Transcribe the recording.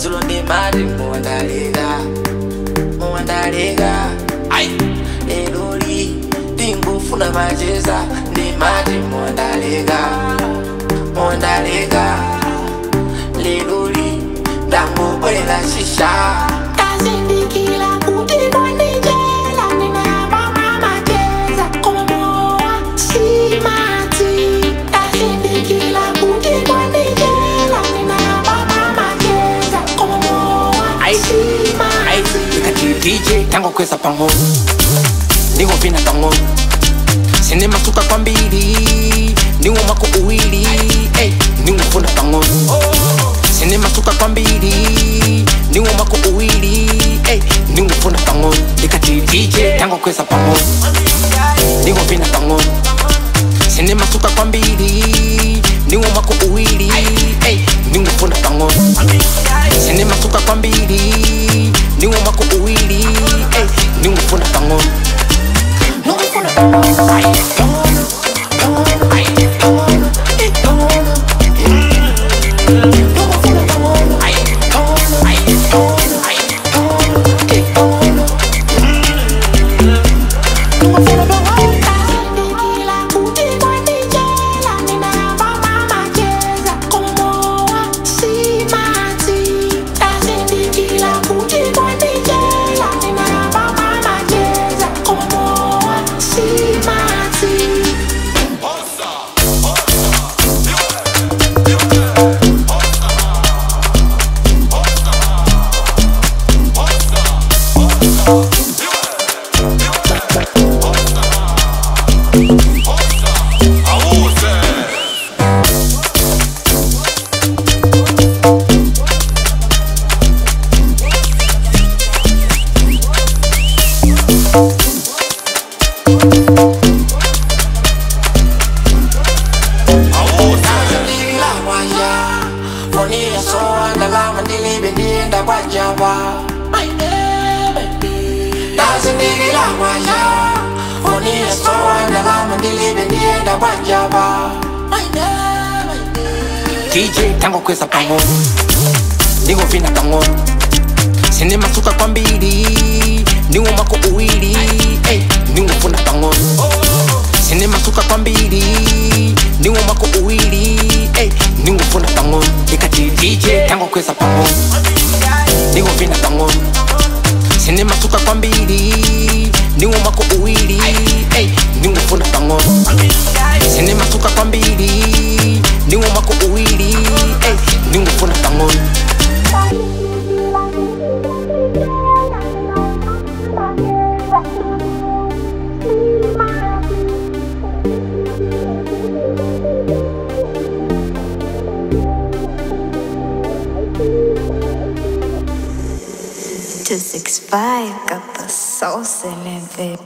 Zulo ndi mati muwandalega Ai, leloli ndingufuna macheza ndi mati muwandalega Leloli ndangobwela shisha Tazindikila kuti kwanijela ninayamba macheza koma mowa simati Tazindikila kuti kwanijela ninayamba macheza koma mowa simati DJ tango kweza pango Ningo vina pango Sine masuka kwa mbili Ningo mako uwili Ningo funa pango Sine masuka kwa mbili Ningo mako uwili Ningo funa pango Nikati DJ tango kweza pango Ningo vina pango Sine masuka kwa mbili Ningo mako uwili Ningo funa pango Sine masuka kwa mbili Ningo mako uwili Ningo funa pango Ningo funa pango DJ tango kweza pango Ningo vina pango Sine masuka kwa mbili Ningo mako uwili Ningo funa pango Sine masuka kwa mbili Ningo mako uwili Ningo funa pango Nikati DJ tango kweza pango Ningo vina pango Sine masuka kwa mbili Ningo mako uwili Ningo funa pango Sine masuka kwa mbili Ningo mako uwili Ningo funa pango Two 6 5 got the sauce in it, baby.